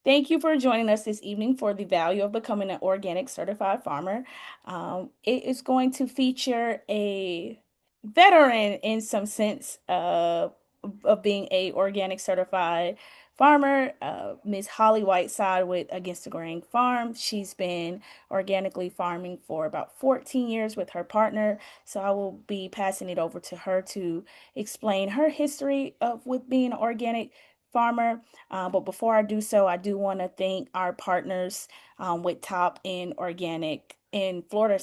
Thank you for joining us this evening for the value of becoming an organic certified farmer. It is going to feature a veteran in some sense of being a organic certified farmer, Miss Holly Whiteside with Against the Grain Farm. She's been organically farming for about 14 years with her partner. So I will be passing it over to her to explain her history of with being an organic farmer. But before I do so, I do want to thank our partners with Top in Organic in Florida,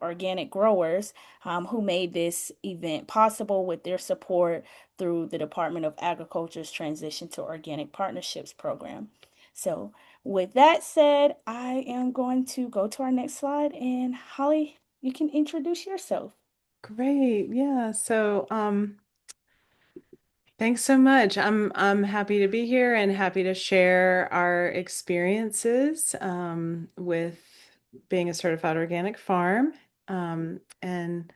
organic growers who made this event possible with their support through the Department of Agriculture's Transition to Organic Partnerships program. So, with that said, I am going to go to our next slide, and Holly, you can introduce yourself. Great. Yeah. Thanks so much. I'm happy to be here and happy to share our experiences with being a certified organic farm. And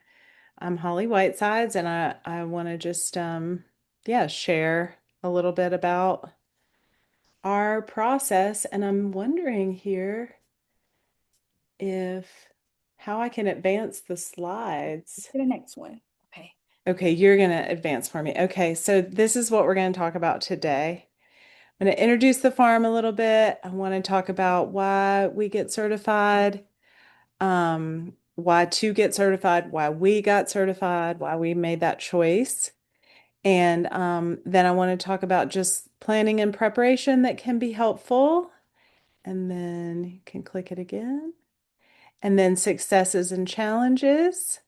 I'm Holly Whitesides, and I want to just yeah, share a little bit about our process. And I'm wondering here if how I can advance the To slides. the next one. Okay. Okay, you're going to advance for me. Okay, so this is what we're going to talk about today. I'm going to introduce the farm a little bit. I want to talk about why we get certified, why to get certified, why we got certified, why we made that choice. And then I want to talk about just planning and preparation that can be helpful. And then you can click it again. And then successes and challenges.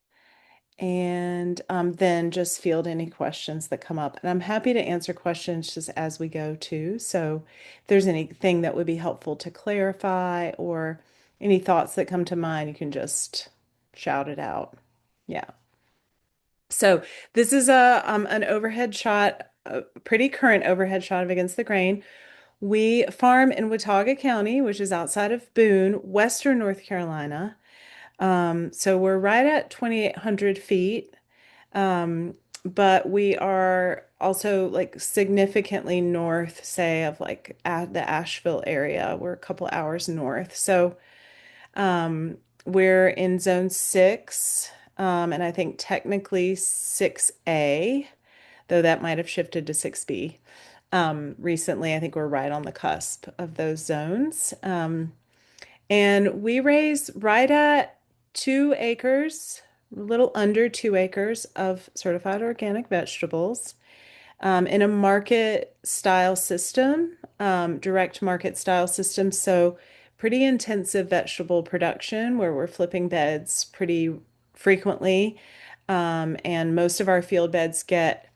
And then just field any questions that come up. And I'm happy to answer questions just as we go too. So if there's anything that would be helpful to clarify or any thoughts that come to mind, you can just shout it out. Yeah. So this is an overhead shot, a pretty current overhead shot of Against the Grain. We farm in Watauga County, which is outside of Boone, Western North Carolina. So we're right at 2,800 feet. But we are also like significantly north, say, of like at the Asheville area. We're a couple hours north. So we're in zone six, and I think technically 6A, though that might have shifted to 6B. Recently, I think we're right on the cusp of those zones. And we raise right at 2 acres, a little under 2 acres of certified organic vegetables in a market style system, direct market style system. So, pretty intensive vegetable production where we're flipping beds pretty frequently. And most of our field beds get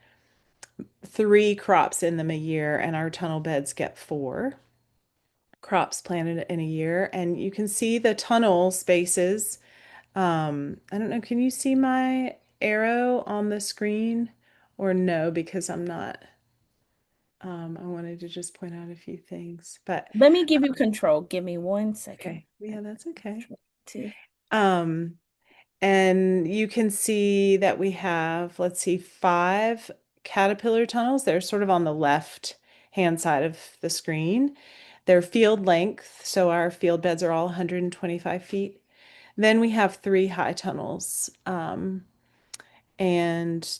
3 crops in them a year, and our tunnel beds get 4 crops planted in a year. And you can see the tunnel spaces. I don't know, can you see my arrow on the screen or no? Because I'm not, I wanted to just point out a few things, but Let me give you control. Give me 1 second. okay. Yeah, that's okay. To Um, and you can see that we have, let's see, 5 caterpillar tunnels. They're sort of on the left hand side of the screen. They're field length, so our field beds are all 125 feet. Then we have 3 high tunnels, and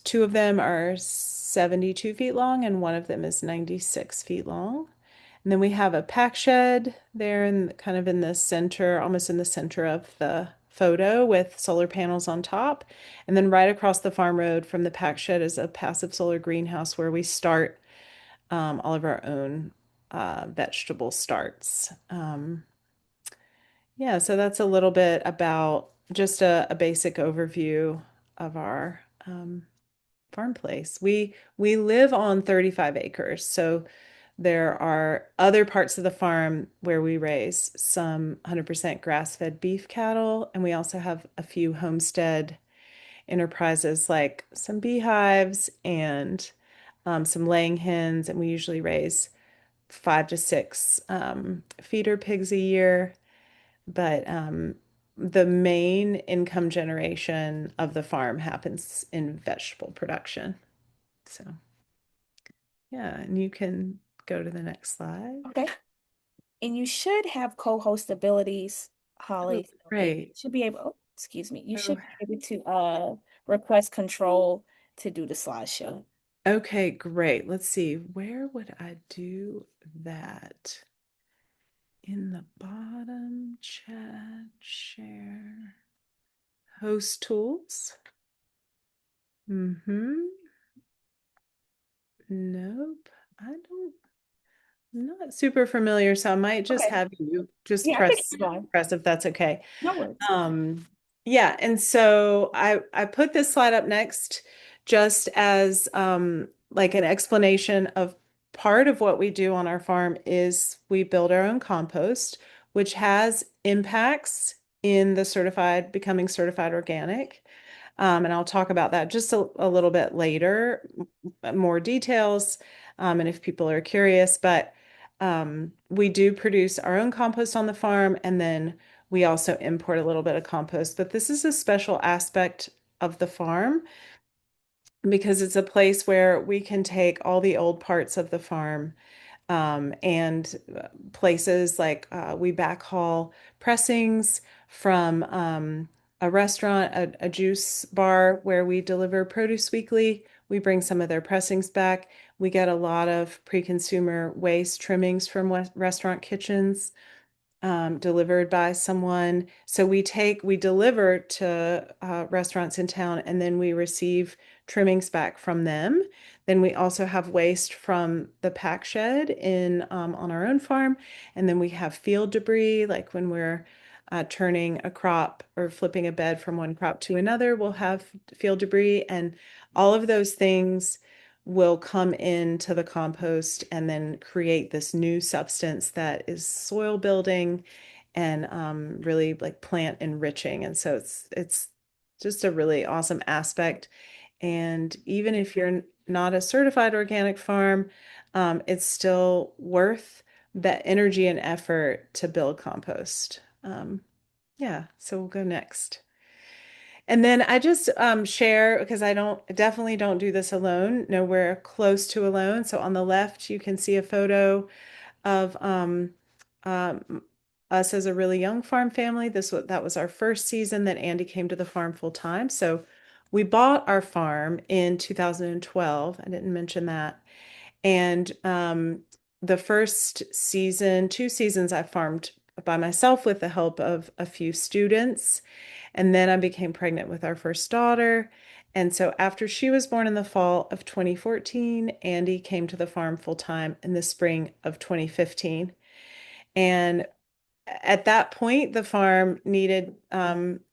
2 of them are 72 feet long, and one of them is 96 feet long. And then we have a pack shed there and kind of in the center, almost in the center of the photo with solar panels on top. And then right across the farm road from the pack shed is a passive solar greenhouse where we start all of our own vegetable starts. Yeah, so that's a little bit about just a basic overview of our farm place. We live on 35 acres, so there are other parts of the farm where we raise some 100% grass-fed beef cattle, and we also have a few homestead enterprises like some beehives and some laying hens, and we usually raise 5 to 6 feeder pigs a year. But the main income generation of the farm happens in vegetable production. So, yeah, and you can go to the next slide. okay. And you should have co-host abilities, Oh, Holly. So it great. should be able, oh, excuse me, you Oh, should be able to request control to do the slideshow. okay, great. Let's see. Where would I do that? In the bottom chat, share, host tools. Mm-hmm. Nope. I don't, I'm not super familiar, so I might just Okay. have you just Yeah, I think it's fine. press if that's okay. No worries. Um, yeah, and so I put this slide up next just as like an explanation of part of what we do on our farm is we build our own compost, which has impacts in the becoming certified organic. And I'll talk about that just a little bit later, more details, and if people are curious. But we do produce our own compost on the farm, and then we also import a little bit of compost. But this is a special aspect of the farm because it's a place where we can take all the old parts of the farm and places like we backhaul pressings from a restaurant, a juice bar where we deliver produce weekly. We bring some of their pressings back. We get a lot of pre-consumer waste trimmings from restaurant kitchens delivered by someone. So we deliver to restaurants in town and then we receive trimmings back from them. Then we also have waste from the pack shed on our own farm. And then we have field debris, like when we're turning a crop or flipping a bed from one crop to another, we'll have field debris. And all of those things will come into the compost and then create this new substance that is soil building and really like plant enriching. And so it's just a really awesome aspect. And even if you're not a certified organic farm, it's still worth that energy and effort to build compost. Yeah, so we'll go next. And then I just share because definitely don't do this alone, nowhere close to alone. So on the left, you can see a photo of um, us as a really young farm family. That was our first season that Andy came to the farm full time. So we bought our farm in 2012. I didn't mention that. And the first season, 2 seasons, I farmed by myself with the help of a few students. And then I became pregnant with our first daughter. And so after she was born in the fall of 2014, Andy came to the farm full time in the spring of 2015. And at that point, the farm needed,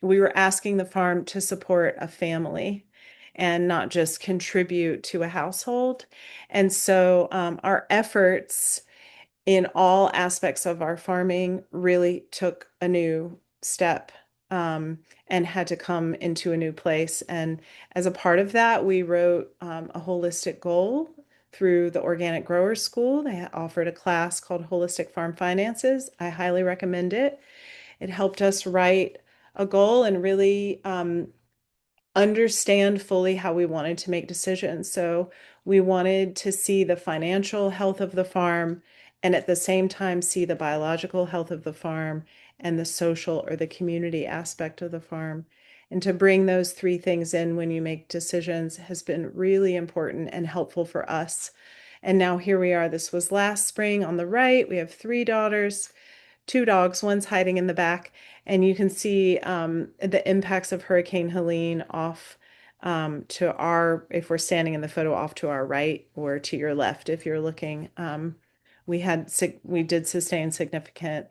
we were asking the farm to support a family and not just contribute to a household. And so our efforts in all aspects of our farming really took a new step and had to come into a new place. And as a part of that, we wrote a holistic goal through the Organic Growers School. They offered a class called Holistic Farm Finances. I highly recommend it. It helped us write a goal and really understand fully how we wanted to make decisions. So we wanted to see the financial health of the farm and at the same time see the biological health of the farm and the social or the community aspect of the farm. And to bring those three things in when you make decisions has been really important and helpful for us. And now here we are. This was last spring on the right. We have 3 daughters, 2 dogs, one's hiding in the back, and you can see the impacts of Hurricane Helene off to if we're standing in the photo, off to our right or to your left if you're looking. We did sustain significant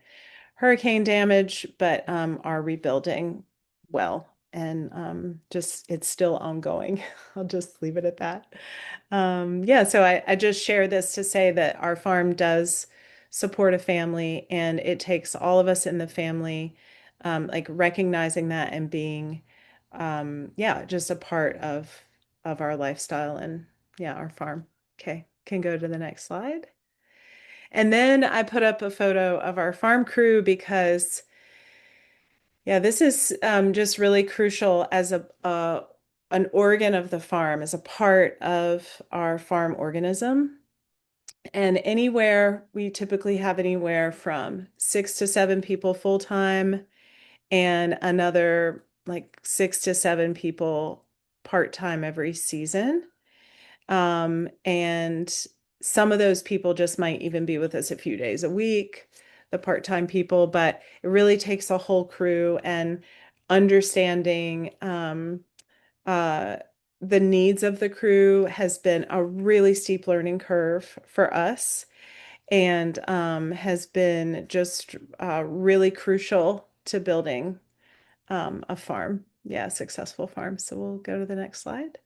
hurricane damage, but are rebuilding well. And just it's still ongoing. I'll just leave it at that. Yeah, so I just share this to say that our farm does support a family, and it takes all of us in the family, like recognizing that and being, yeah, just a part of our lifestyle and yeah, our farm. Okay, can go to the next slide. And then I put up a photo of our farm crew because, yeah, this is just really crucial as an organ of the farm, as a part of our farm organism. And anywhere, we typically have anywhere from 6 to 7 people full time and another like 6 to 7 people part time every season. And some of those people just might even be with us a few days a week, the part-time people, but it really takes a whole crew and understanding uh, the needs of the crew has been a really steep learning curve for us and has been just really crucial to building a farm. Yeah, a successful farm. So we'll go to the next slide.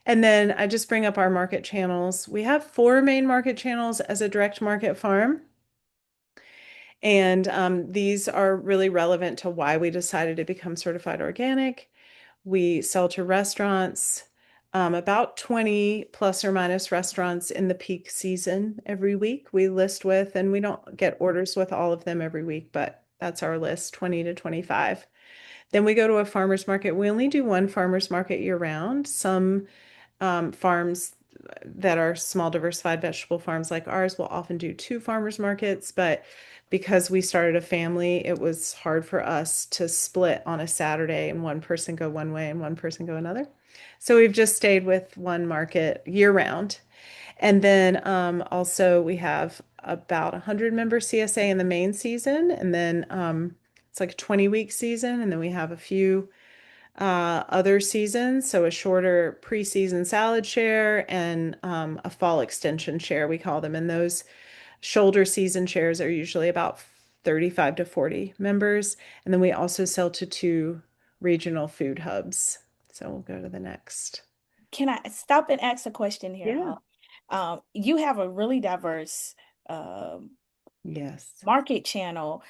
And then I just bring up our market channels. We have 4 main market channels as a direct market farm. And these are really relevant to why we decided to become certified organic. We sell to restaurants, about 20 plus or minus restaurants in the peak season every week we list with, and we don't get orders with all of them every week, but that's our list, 20 to 25. Then we go to a farmer's market. We only do one farmer's market year round. Some farms that are small diversified vegetable farms like ours will often do 2 farmers markets, but because we started a family, it was hard for us to split on a Saturday and one person go one way and one person go another. So we've just stayed with one market year round. And then also we have about 100 member CSA in the main season, and then it's like a 20-week season, and then we have a few other seasons, so a shorter preseason salad share and a fall extension share, we call them. And those shoulder season shares are usually about 35 to 40 members. And then we also sell to 2 regional food hubs. So we'll go to the next. Can I stop and ask a question here, Yeah. Holly? You have a really diverse um Yes. market channel.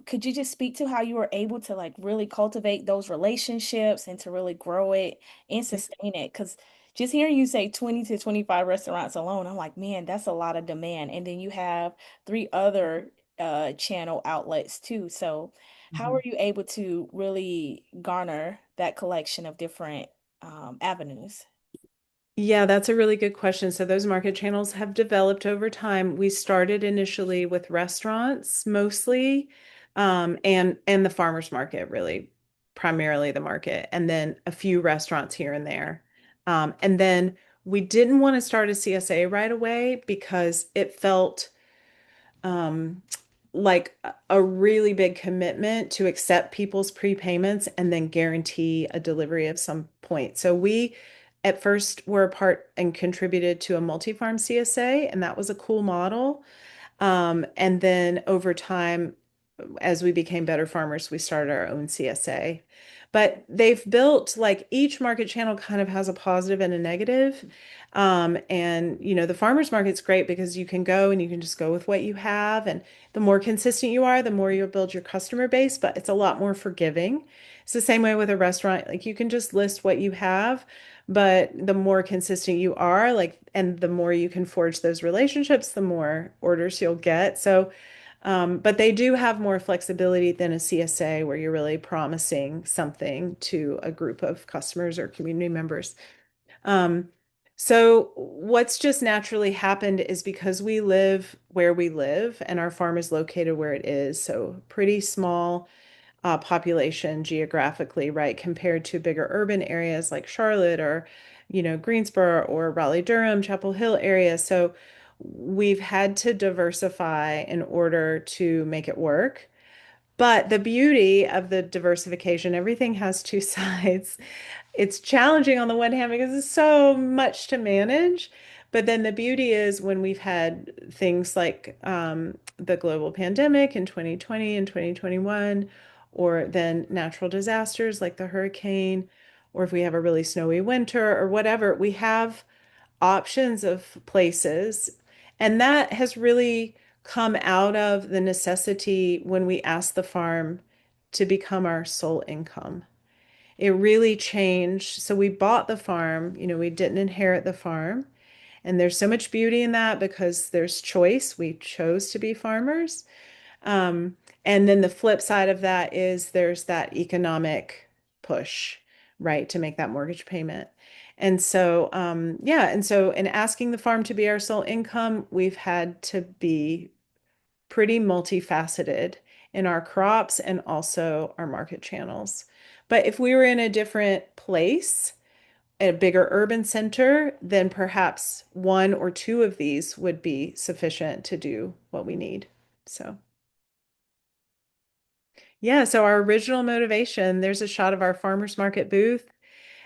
Could you just speak to how you were able to like really cultivate those relationships and to really grow it and sustain it? Because just hearing you say 20 to 25 restaurants alone, I'm like, man, that's a lot of demand. And then you have 3 other channel outlets too. So how Mhm. are you able to really garner that collection of different avenues? Yeah, that's a really good question. So those market channels have developed over time. We started initially with restaurants mostly, and the farmers market really, primarily the market, and then a few restaurants here and there. And then we didn't want to start a CSA right away because it felt um, like a really big commitment to accept people's prepayments and then guarantee a delivery of some point. So we at first were a part and contributed to a multi-farm CSA, and that was a cool model. And then over time, as we became better farmers, we started our own CSA. But they've built like each market channel kind of has a positive and a negative. And the farmers market's great because you can go and you can just go with what you have. And the more consistent you are, the more you'll build your customer base, but it's a lot more forgiving. It's the same way with a restaurant. Like you can just list what you have, but the more consistent you are, like, and the more you can forge those relationships, the more orders you'll get. So, but they do have more flexibility than a CSA where you're really promising something to a group of customers or community members. Um, so what's just naturally happened is because we live where we live and our farm is located where it is, so pretty small population geographically, right, compared to bigger urban areas like Charlotte or, Greensboro or Raleigh-Durham, Chapel Hill area. So we've had to diversify in order to make it work. But the beauty of the diversification, everything has 2 sides. It's challenging on the one hand because it's so much to manage. But then the beauty is when we've had things like the global pandemic in 2020 and 2021, or then natural disasters like the hurricane, or if we have a really snowy winter or whatever, we have options of places. And that has really come out of the necessity when we asked the farm to become our sole income. It really changed. So we bought the farm, we didn't inherit the farm. And there's so much beauty in that because there's choice. We chose to be farmers. Um, and then the flip side of that is there's that economic push, right, to make that mortgage payment. And so, yeah, and so in asking the farm to be our sole income, we've had to be pretty multifaceted in our crops and also our market channels. But if we were in a different place, a bigger urban center, then perhaps one or two of these would be sufficient to do what we need. So, yeah, so our original motivation, there's a shot of our farmers market booth.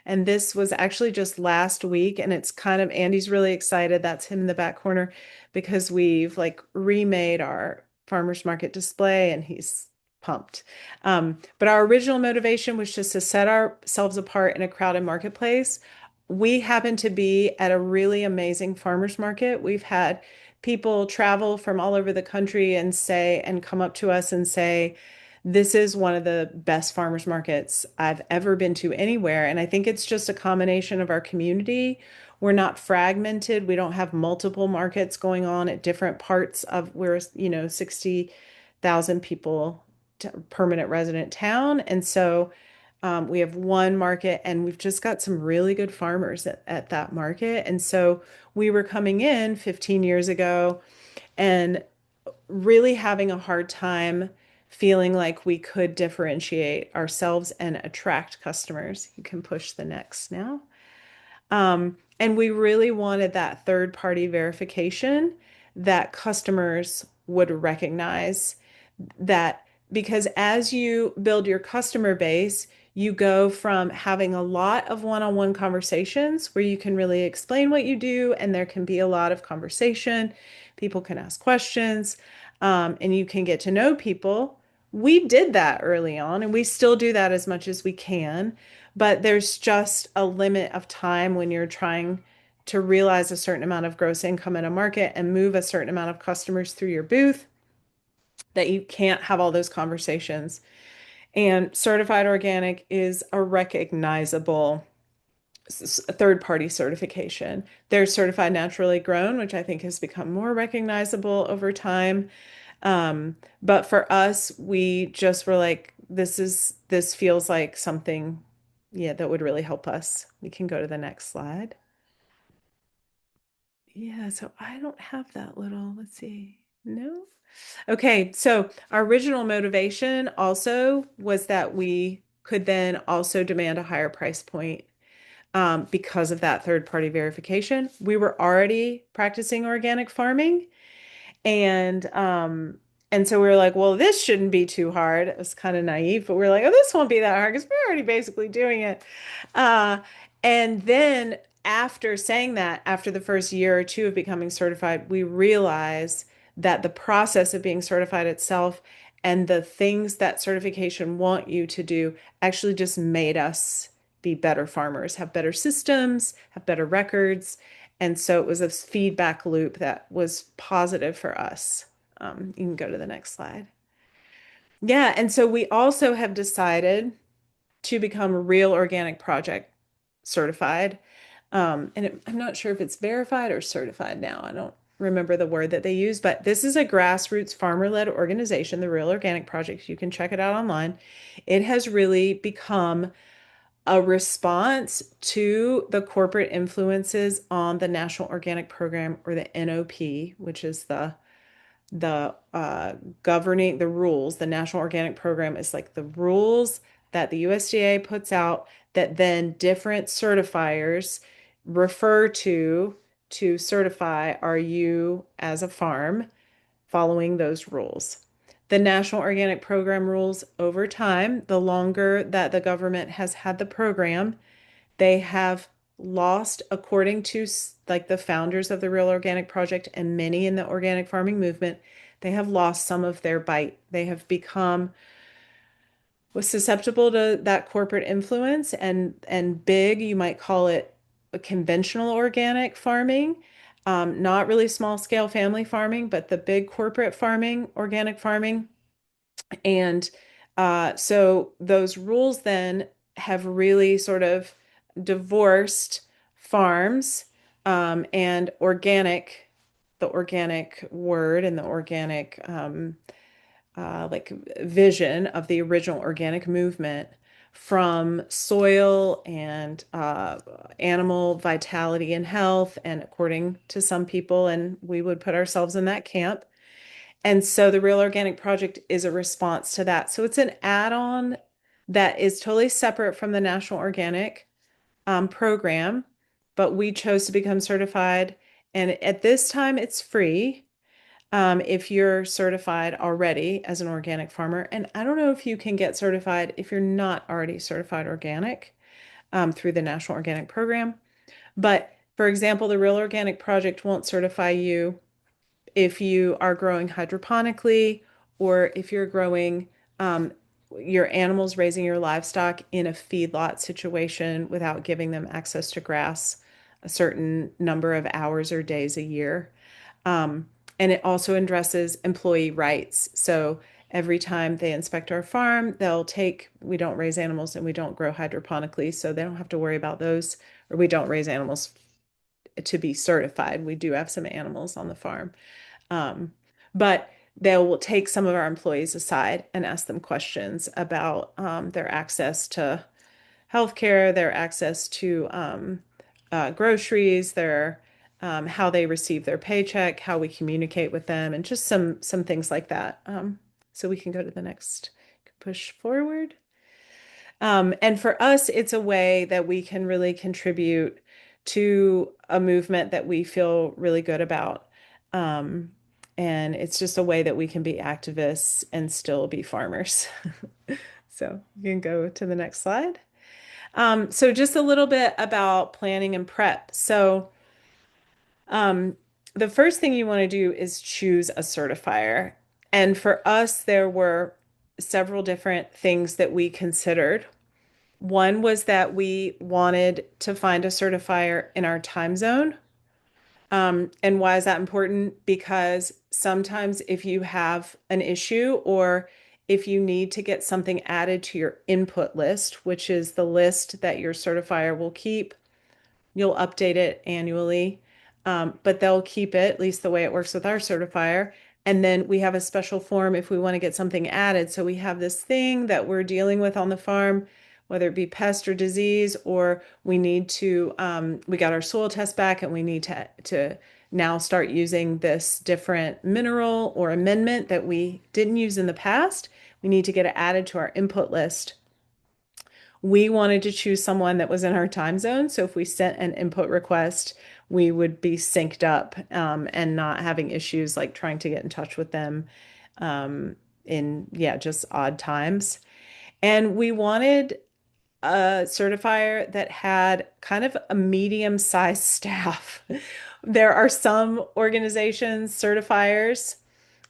And this was actually just last week, and it's kind of Andy's really excited. That's him in the back corner because we've like remade our farmers market display, and he's pumped. But our original motivation was just to set ourselves apart in a crowded marketplace. We happen to be at a really amazing farmers market. We've had people travel from all over the country and say, and come up to us and say, this is one of the best farmers markets I've ever been to anywhere. And I think it's just a combination of our community. We're not fragmented. We don't have multiple markets going on at different parts of we're, 60,000 people permanent resident town. And so we have one market and we've just got some really good farmers at that market. And so we were coming in 15 years ago and really having a hard time feeling like we could differentiate ourselves and attract customers. You can push the next now. And we really wanted that third party verification that customers would recognize that because as you build your customer base, you go from having a lot of one-on-one conversations where you can really explain what you do, and there can be a lot of conversation. People can ask questions, and you can get to know people. We did that early on, and we still do that as much as we can, but there's just a limit of time when you're trying to realize a certain amount of gross income in a market and move a certain amount of customers through your booth that you can't have all those conversations. And certified organic is a recognizable third party certification. There's certified naturally grown, which I think has become more recognizable over time. But for us, we just were like, this feels like something, yeah, that would really help us. We can go to the next slide. Yeah, so I don't have that little, let's see. No. Okay, so our original motivation also was that we could then also demand a higher price point because of that third party verification. We were already practicing organic farming, and and so we were like, well, this shouldn't be too hard. It was kind of naive, but we were like, oh, this won't be that hard because we're already basically doing it. Uh, and then after saying that, after the first year or two of becoming certified, we realized that the process of being certified itself and the things that certification want you to do actually just made us be better farmers, have better systems, have better records. And so it was a feedback loop that was positive for us. You can go to the next slide. Yeah, and so we also have decided to become Real Organic Project certified. I'm not sure if it's verified or certified now. I don't remember the word that they use, but this is a grassroots farmer-led organization, the Real Organic Project. You can check it out online. It has really become a response to the corporate influences on the National Organic Program or the NOP, which is the governing the rules. The National Organic Program is like the rules that the USDA puts out that then different certifiers refer to certify are you as a farm following those rules. The National Organic Program rules over time, the longer that the government has had the program, they have lost, according to like the founders of the Real Organic Project and many in the organic farming movement, they have lost some of their bite. They have become was susceptible to that corporate influence and big, you might call it a conventional organic farming, not really small scale family farming, but the big corporate farming, organic farming. And so those rules then have really sort of divorced farms and the organic word and the organic like vision of the original organic movement from soil and animal vitality and health, and according to some people, and we would put ourselves in that camp. And so the Real Organic Project is a response to that. So it's an add-on that is totally separate from the National Organic program, but we chose to become certified. And at this time, it's free if you're certified already as an organic farmer. And I don't know if you can get certified if you're not already certified organic through the National Organic Program. But for example, the Real Organic Project won't certify you if you are growing hydroponically or if you're growing um, your animals, raising your livestock in a feedlot situation without giving them access to grass a certain number of hours or days a year. Um, and it also addresses employee rights. So every time they inspect our farm, we don't raise animals and we don't grow hydroponically, so they don't have to worry about those, or we don't raise animals to be certified. We do have some animals on the farm. Um, but they'll take some of our employees aside and ask them questions about their access to healthcare, their access to groceries, their how they receive their paycheck, how we communicate with them, and just some things like that. So we can go to the next, push forward. And for us, it's a way that we can really contribute to a movement that we feel really good about. Um, and it's just a way that we can be activists and still be farmers. So you can go to the next slide. So just a little bit about planning and prep. So um, the first thing you want to do is choose a certifier. And for us, there were several different things that we considered. One was that we wanted to find a certifier in our time zone. And why is that important? Because sometimes if you have an issue or if you need to get something added to your input list, which is the list that your certifier will keep, you'll update it annually, but they'll keep it, at least the way it works with our certifier. And then we have a special form if we want to get something added. So we have this thing that we're dealing with on the farm, whether it be pest or disease, or we need to, we got our soil test back and we need to now start using this different mineral or amendment that we didn't use in the past. We need to get it added to our input list. We wanted to choose someone that was in our time zone. So if we sent an input request, we would be synced up and not having issues like trying to get in touch with them yeah, just odd times. And we wanted a certifier that had kind of a medium-sized staff. There are some organizations, certifiers,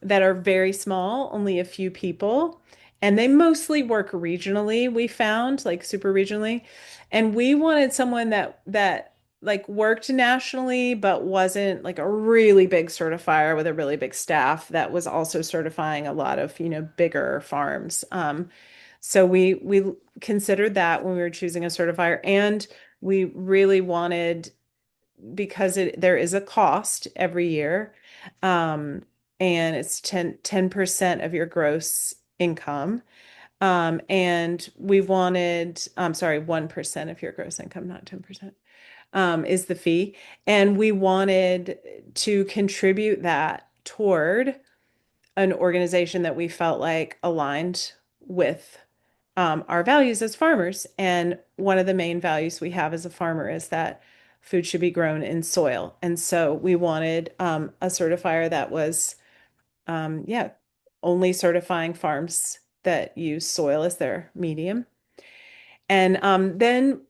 that are very small, only a few people, and they mostly work regionally, we found, like super regionally. And we wanted someone that like worked nationally but wasn't like a really big certifier with a really big staff that was also certifying a lot of, bigger farms. So we considered that when we were choosing a certifier, and we really wanted, because there is a cost every year, um, and it's 10% of your gross income. And we wanted, I'm sorry, 1% of your gross income, not 10%, is the fee. And we wanted to contribute that toward an organization that we felt like aligned with our values as farmers. And one of the main values we have as a farmer is that food should be grown in soil. And so we wanted a certifier that was, yeah, only certifying farms that use soil as their medium. And then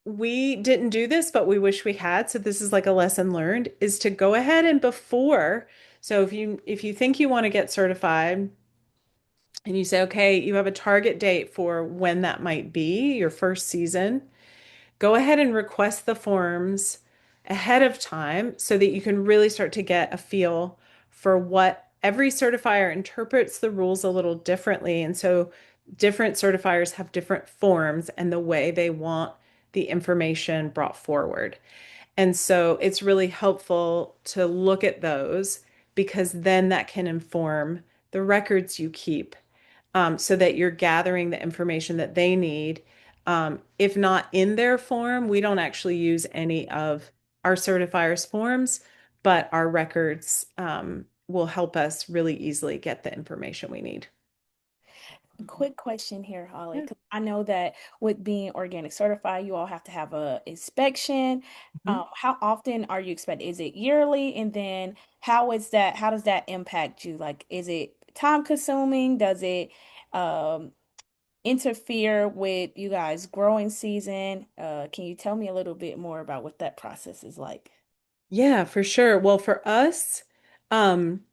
we didn't do this, but we wish we had. So this is like a lesson learned, is to go ahead and before. So if you think you want to get certified, and you say, okay, you have a target date for when that might be, your first season, go ahead and request the forms ahead of time so that you can really start to get a feel for what every certifier interprets the rules a little differently. And so different certifiers have different forms and the way they want the information brought forward. And so it's really helpful to look at those, because then that can inform the records you keep, so that you're gathering the information that they need, If not in their form, we don't actually use any of our certifiers' forms, but our records will help us really easily get the information we need. Quick question here, Holly, Yeah. 'cause I know that with being organic certified, you all have to have a inspection. Mhm. How often are you expected? Is it yearly? And then how is that, how does that impact you? Like, is it time consuming? Does it um interfere with you guys' growing season? Can you tell me a little bit more about what that process is like? Yeah, for sure. Well, for us, um,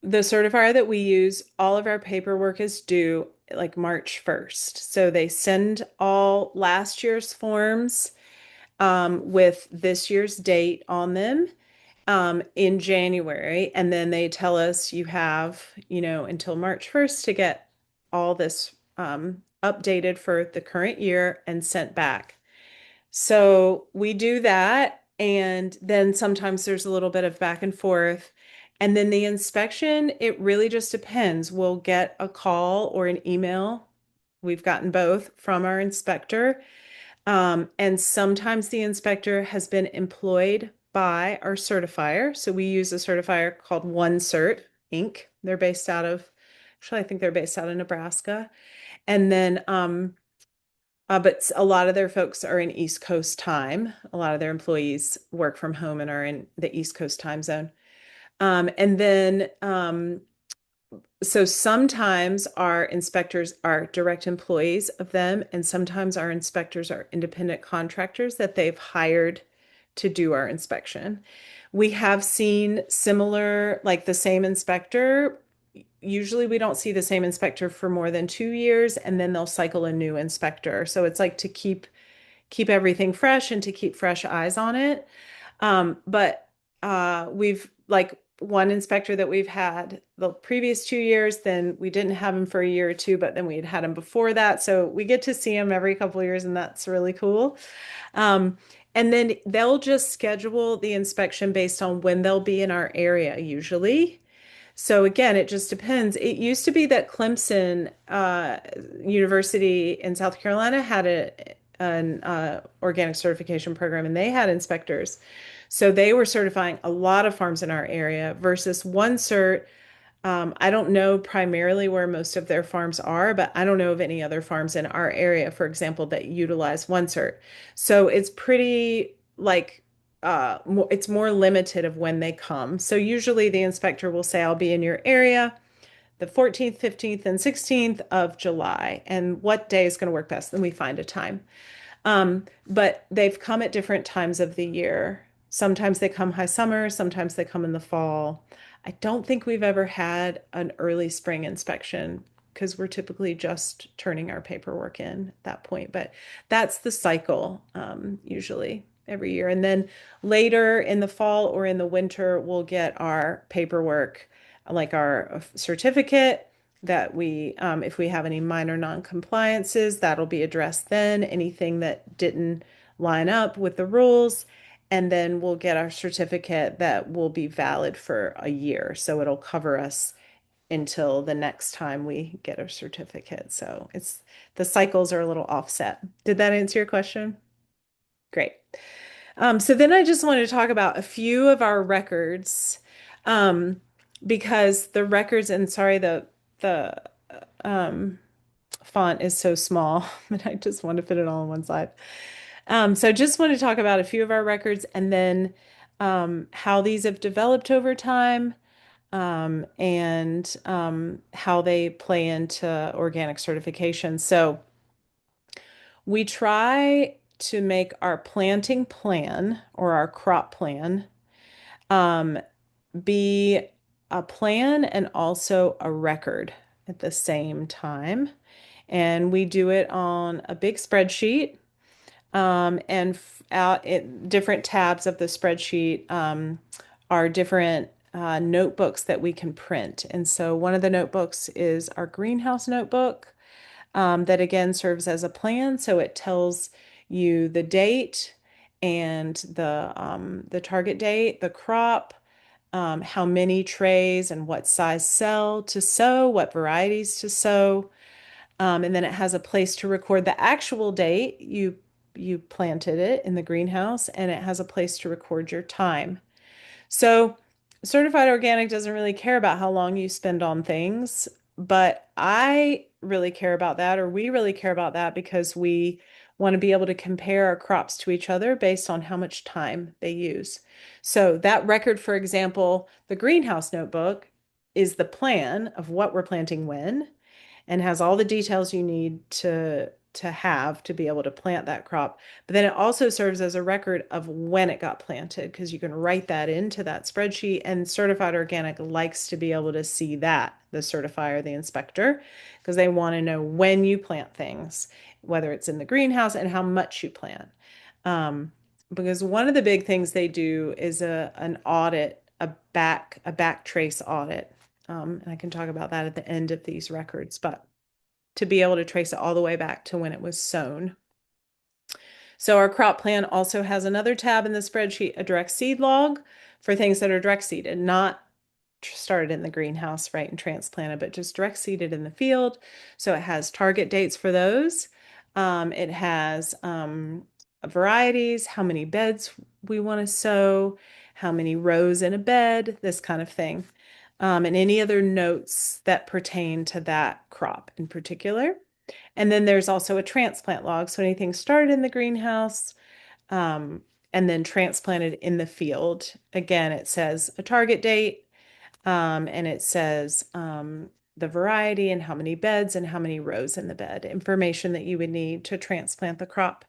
the certifier that we use, all of our paperwork is due like March 1st. So they send all last year's forms with this year's date on them in January. And then they tell us you have, until March 1st to get all this updated for the current year and sent back. So we do that. And then sometimes there's a little bit of back and forth. And then the inspection, it really just depends. We'll get a call or an email. We've gotten both from our inspector. And sometimes the inspector has been employed by our certifier. So we use a certifier called OneCert Inc. They're based out of, actually, I think they're based out of Nebraska. And then, but a lot of their folks are in East Coast time. A lot of their employees work from home and are in the East Coast time zone. And then, so sometimes our inspectors are direct employees of them, and sometimes our inspectors are independent contractors that they've hired to do our inspection. We have seen similar, like the same inspector. Usually we don't see the same inspector for more than 2 years, and then they'll cycle a new inspector. So it's like to keep everything fresh and to keep fresh eyes on it. But we've like one inspector that we've had the previous 2 years, then we didn't have him for a year or two, but then we had him before that. So we get to see him every couple of years, and that's really cool. Um, and then they'll just schedule the inspection based on when they'll be in our area, usually. So again, it just depends. It used to be that Clemson University in South Carolina had an organic certification program, and they had inspectors. So they were certifying a lot of farms in our area versus one cert. I don't know primarily where most of their farms are, but I don't know of any other farms in our area, for example, that utilize one cert. So it's pretty like it's more limited of when they come. So usually the inspector will say, I'll be in your area the 14th, 15th, and 16th of July. And what day is going to work best? Then we find a time. But they've come at different times of the year. Sometimes they come high summer, sometimes they come in the fall. I don't think we've ever had an early spring inspection because we're typically just turning our paperwork in at that point. But that's the cycle, usually every year. And then later in the fall or in the winter, we'll get our paperwork, like our certificate that if we have any minor non-compliances, that'll be addressed then, anything that didn't line up with the rules. And then we'll get our certificate that will be valid for a year. So it'll cover us until the next time we get a certificate. So the cycles are a little offset. Did that answer your question? Great. So then I just wanted to talk about a few of our records, um, because the records, and sorry, the um, font is so small, but I just want to fit it all on one slide. So just want to talk about a few of our records and then how these have developed over time, and how they play into organic certification. So we try to make our planting plan or our crop plan um, be a plan and also a record at the same time. And we do it on a big spreadsheet, and out in different tabs of the spreadsheet are different notebooks that we can print. And so one of the notebooks is our greenhouse notebook, that again serves as a plan. So it tells you the date and the target date, the crop, how many trays and what size cell to sow, what varieties to sow. And then it has a place to record the actual date you planted it in the greenhouse, and it has a place to record your time. So, certified organic doesn't really care about how long you spend on things, but I really care about that, or we really care about that because we want to be able to compare our crops to each other based on how much time they use. So, that record, for example, the greenhouse notebook is the plan of what we're planting when and has all the details you need to have to be able to plant that crop. But then it also serves as a record of when it got planted because you can write that into that spreadsheet, and certified organic likes to be able to see that, the certifier, the inspector, because they want to know when you plant things, whether it's in the greenhouse and how much you plant. Um, because one of the big things they do is an audit, a back trace audit. And I can talk about that at the end of these records, but to be able to trace it all the way back to when it was sown. So our crop plan also has another tab in the spreadsheet, a direct seed log for things that are direct seeded, not started in the greenhouse, right, and transplanted, but just direct seeded in the field. So it has target dates for those. It has varieties, how many beds we want to sow, how many rows in a bed, this kind of thing, and any other notes that pertain to that crop in particular. And then there's also a transplant log. So anything started in the greenhouse, um, and then transplanted in the field. Again, it says a target date, and it says the variety and how many beds and how many rows in the bed, information that you would need to transplant the crop.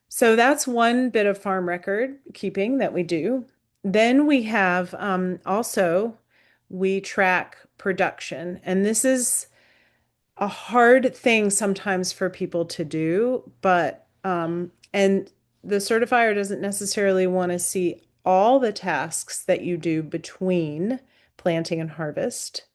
So that's one bit of farm record keeping that we do. Then we have also we track production, and this is a hard thing sometimes for people to do, but and the certifier doesn't necessarily want to see all the tasks that you do between planting and harvest.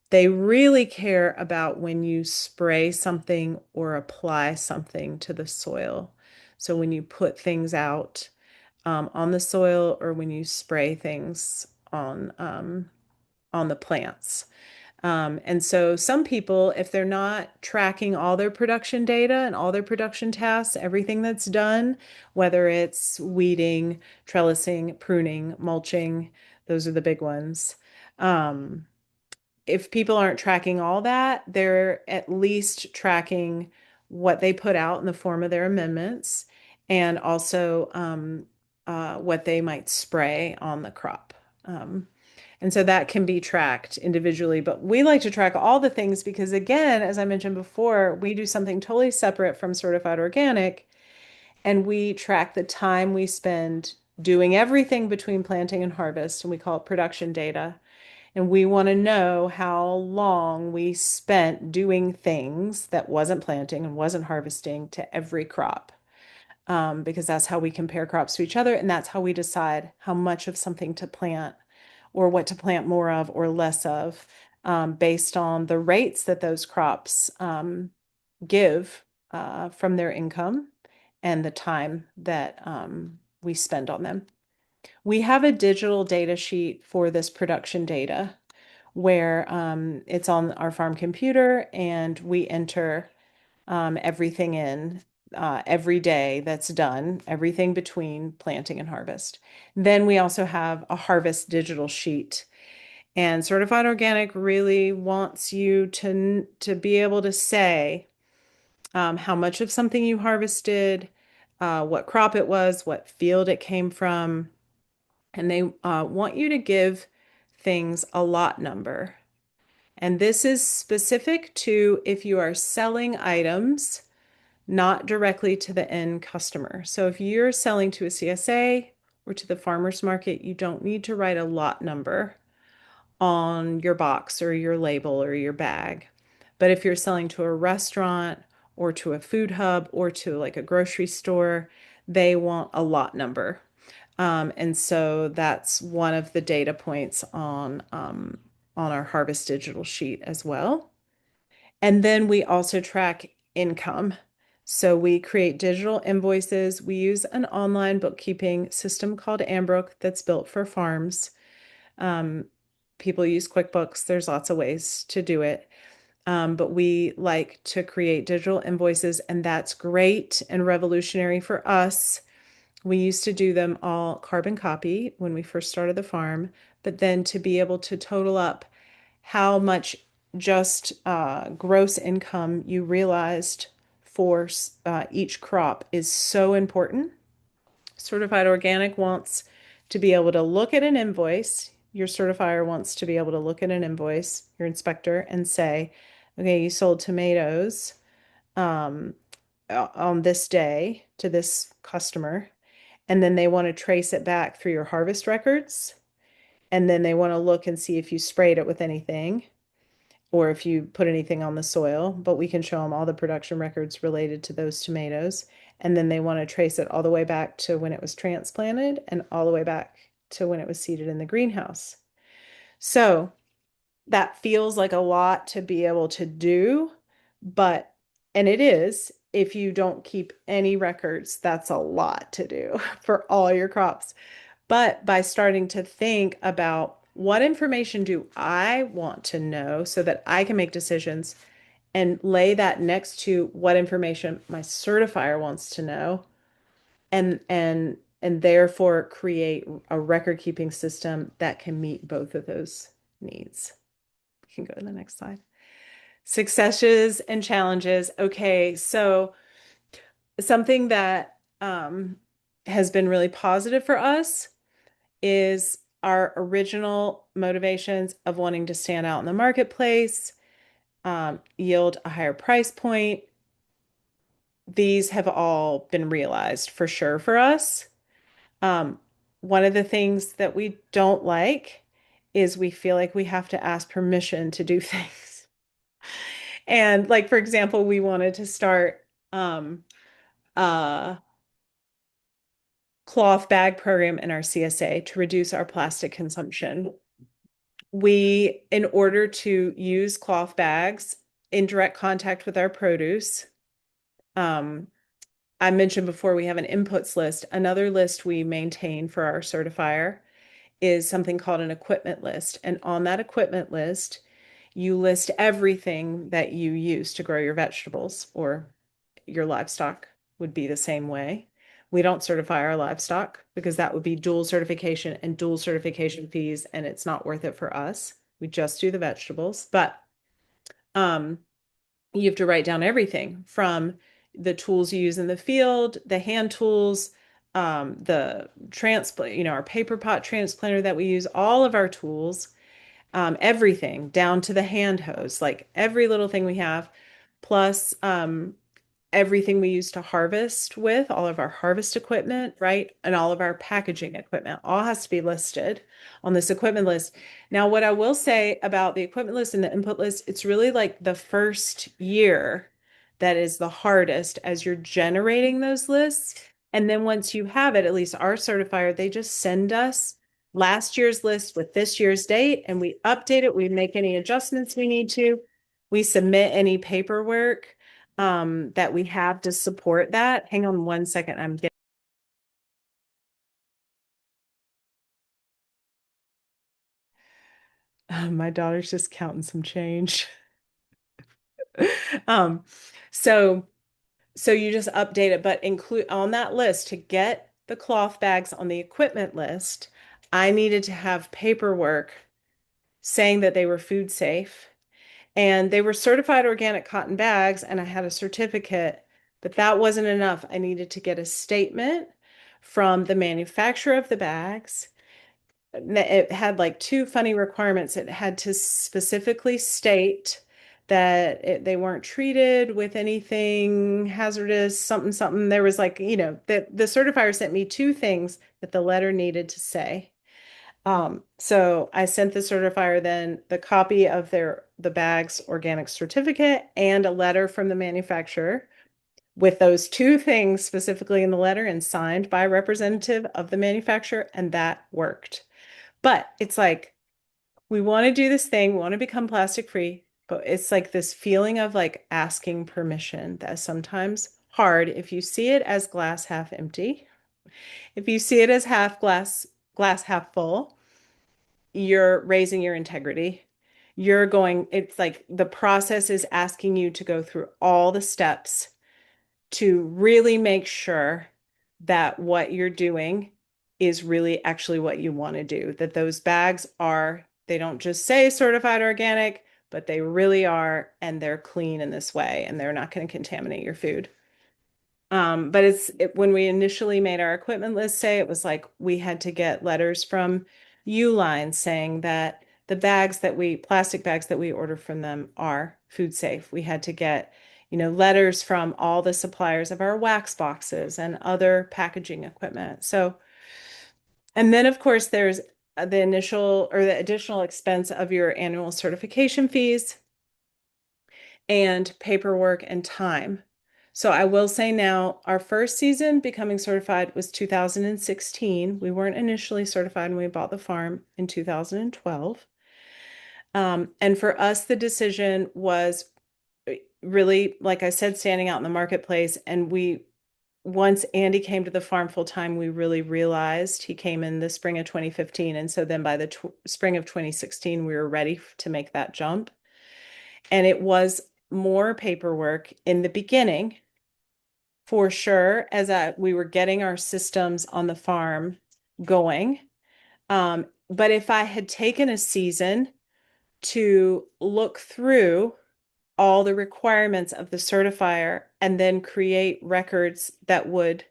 They really care about when you spray something or apply something to the soil. So when you put things out on the soil, or when you spray things on the plants. And so some people, if they're not tracking all their production data and all their production tasks, everything that's done, whether it's weeding, trellising, pruning, mulching, those are the big ones. Um, if people aren't tracking all that, they're at least tracking what they put out in the form of their amendments, and also what they might spray on the crop. And so that can be tracked individually, but we like to track all the things because, again, as I mentioned before, we do something totally separate from certified organic, and we track the time we spend doing everything between planting and harvest, and we call it production data. And we want to know how long we spent doing things that wasn't planting and wasn't harvesting to every crop, because that's how we compare crops to each other, and that's how we decide how much of something to plant or what to plant more of or less of, based on the rates that those crops give from their income and the time that we spend on them. We have a digital data sheet for this production data where it's on our farm computer, and we enter everything in every day that's done, everything between planting and harvest. Then we also have a harvest digital sheet. And certified organic really wants you to be able to say how much of something you harvested, what crop it was, what field it came from, and they want you to give things a lot number. And this is specific to if you are selling items not directly to the end customer. So if you're selling to a CSA or to the farmer's market, you don't need to write a lot number on your box or your label or your bag. But if you're selling to a restaurant or to a food hub or to like a grocery store, they want a lot number. And so that's one of the data points on our Harvest Digital sheet as well. And then we also track income. So we create digital invoices. We use an online bookkeeping system called Ambrook that's built for farms. Um, People use QuickBooks. There's lots of ways to do it. but we like to create digital invoices, and that's great and revolutionary for us. We used to do them all carbon copy when we first started the farm, but then to be able to total up how much just gross income you realized for each crop is so important. Certified Organic wants to be able to look at an invoice. Your certifier wants to be able to look at an invoice, your inspector, and say, okay, you sold tomatoes um, on this day to this customer. And then they want to trace it back through your harvest records. And then they want to look and see if you sprayed it with anything or if you put anything on the soil, but we can show them all the production records related to those tomatoes. And then they want to trace it all the way back to when it was transplanted and all the way back to when it was seeded in the greenhouse. So that feels like a lot to be able to do, but, and it is, if you don't keep any records, that's a lot to do for all your crops. But by starting to think about what information do I want to know so that I can make decisions and lay that next to what information my certifier wants to know and therefore create a record keeping system that can meet both of those needs. You can go to the next slide. Successes and challenges. Okay, so something that has been really positive for us is our original motivations of wanting to stand out in the marketplace, yield a higher price point. These have all been realized for sure for us. Um, One of the things that we don't like is we feel like we have to ask permission to do things. And like, for example, we wanted to start a cloth bag program in our CSA to reduce our plastic consumption. We, in order to use cloth bags in direct contact with our produce, um, I mentioned before we have an inputs list. Another list we maintain for our certifier is something called an equipment list. And on that equipment list, you list everything that you use to grow your vegetables, or your livestock would be the same way. We don't certify our livestock because that would be dual certification and dual certification fees, and it's not worth it for us. We just do the vegetables, but um, you have to write down everything from the tools you use in the field, the hand tools, the transplant, our paper pot transplanter that we use, all of our tools, everything down to the hand hose, like every little thing we have, plus everything we use to harvest with, all of our harvest equipment, right? And all of our packaging equipment, all has to be listed on this equipment list. Now, what I will say about the equipment list and the input list, it's really like the first year that is the hardest as you're generating those lists. And then once you have it, at least our certifier, they just send us last year's list with this year's date and we update it. We make any adjustments we need to. We submit any paperwork that we have to support that. Hang on one second. I'm getting my daughter's just counting some change. um, so so you just update it, but include on that list to get the cloth bags on the equipment list, I needed to have paperwork saying that they were food safe and they were certified organic cotton bags, and I had a certificate, but that wasn't enough. I needed to get a statement from the manufacturer of the bags. It had like two funny requirements. It had to specifically state that they weren't treated with anything hazardous, something, something. There was like, the certifier sent me two things that the letter needed to say. So I sent the certifier then the copy of the bag's organic certificate and a letter from the manufacturer with those two things specifically in the letter and signed by a representative of the manufacturer, and that worked. But it's like we want to do this thing, we want to become plastic free, but it's like this feeling of like asking permission that's sometimes hard if you see it as glass half empty. If you see it as half glass half full, you're raising your integrity. it's like the process is asking you to go through all the steps to really make sure that what you're doing is really actually what you want to do, that those bags are, they don't just say certified organic, but they really are, and they're clean in this way, and they're not going to contaminate your food. But when we initially made our equipment list say, it was like we had to get letters from Uline saying that the plastic bags that we order from them are food safe. We had to get, letters from all the suppliers of our wax boxes and other packaging equipment. So, and then of course there's the initial or the additional expense of your annual certification fees and paperwork and time. So I will say now, our first season becoming certified was 2016. We weren't initially certified when we bought the farm in 2012. And for us, the decision was really, like I said, standing out in the marketplace. And once Andy came to the farm full time, we really realized he came in the spring of 2015. And so then by the spring of 2016, we were ready to make that jump. And it was more paperwork in the beginning, for sure, as we were getting our systems on the farm going. But if I had taken a season to look through all the requirements of the certifier and then create records that would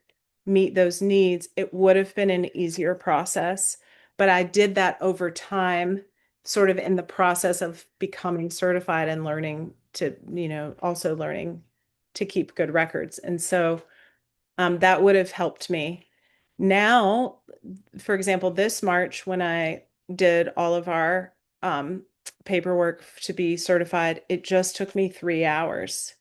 meet those needs, it would have been an easier process. But I did that over time, sort of in the process of becoming certified and learning to, also learning to keep good records. And so that would have helped me. Now, for example, this March, when I did all of our paperwork to be certified, it just took me 3 hours.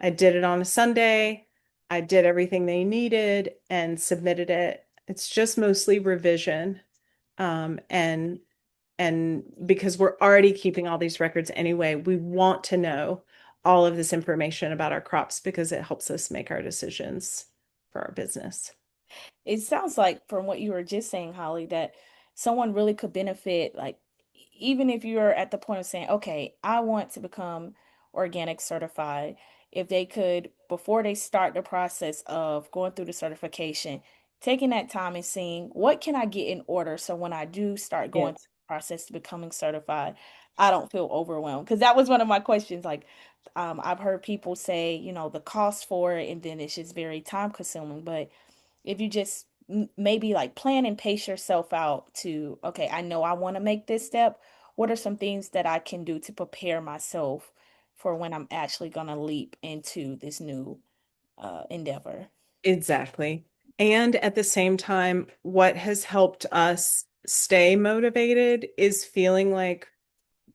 I did it on a Sunday. I did everything they needed and submitted it. It's just mostly revision. And because we're already keeping all these records anyway, we want to know all of this information about our crops because it helps us make our decisions for our business. It sounds like from what you were just saying, Holly, that someone really could benefit, like even if you're at the point of saying, okay, I want to become organic certified, if they could, before they start the process of going through the certification, taking that time and seeing what can I get in order so when I do start going through Yes. the process to becoming certified, I don't feel overwhelmed. Because that was one of my questions. Like, I've heard people say, the cost for it, and then it's just very time consuming. But if you just maybe like plan and pace yourself out to, okay, I know I want to make this step. What are some things that I can do to prepare myself for when I'm actually going to leap into this new endeavor? Exactly. And at the same time, what has helped us stay motivated is feeling like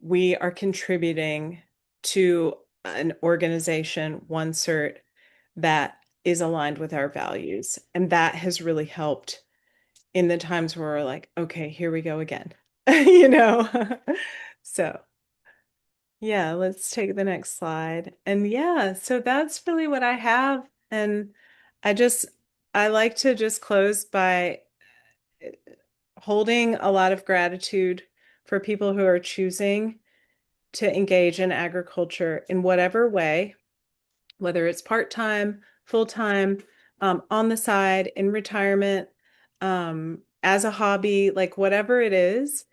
we are contributing to an organization, one cert, that is aligned with our values. And that has really helped in the times where we're like, okay, here we go again, you know? So, yeah, let's take the next slide. And yeah, so that's really what I have. And I just, I like to just close by holding a lot of gratitude for people who are choosing to engage in agriculture in whatever way, whether it's part-time, full-time, on the side, in retirement, as a hobby, like whatever it is,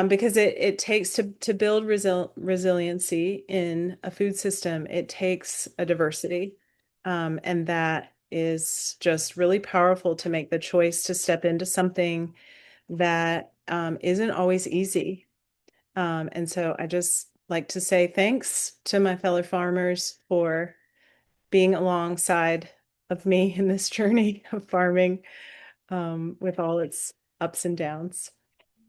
because it takes to build resiliency in a food system, it takes a diversity. And that is just really powerful to make the choice to step into something that isn't always easy. And so I just like to say thanks to my fellow farmers for being alongside of me in this journey of farming, with all its ups and downs.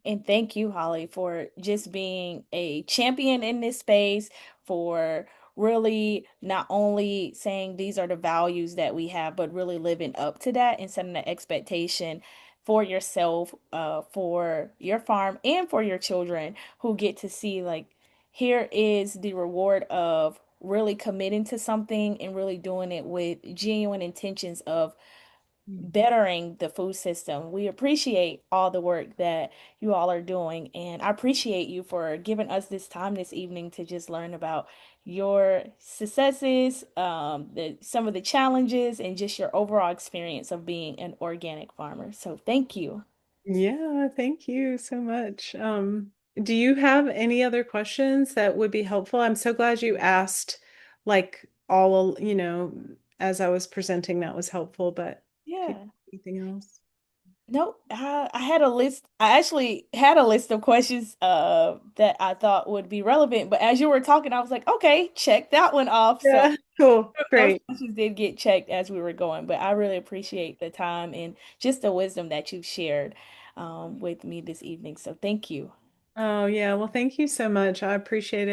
And thank you, Holly, for just being a champion in this space, for really not only saying these are the values that we have, but really living up to that and setting the expectation for yourself, for your farm, and for your children who get to see, like, here is the reward of really committing to something and really doing it with genuine intentions of bettering the food system. We appreciate all the work that you all are doing, and I appreciate you for giving us this time this evening to just learn about your successes, some of the challenges, and just your overall experience of being an organic farmer. So thank you. Yeah, thank you so much. Do you have any other questions that would be helpful? I'm so glad you asked, like all, as I was presenting, that was helpful, but if you Yeah. anything else? No, I had a list. I actually had a list of questions that I thought would be relevant, but as you were talking, I was like, okay, check that one off. So Yeah, cool. those Great. questions did get checked as we were going, but I really appreciate the time and just the wisdom that you've shared with me this evening. So thank you. Oh, yeah. Well, thank you so much. I appreciate it.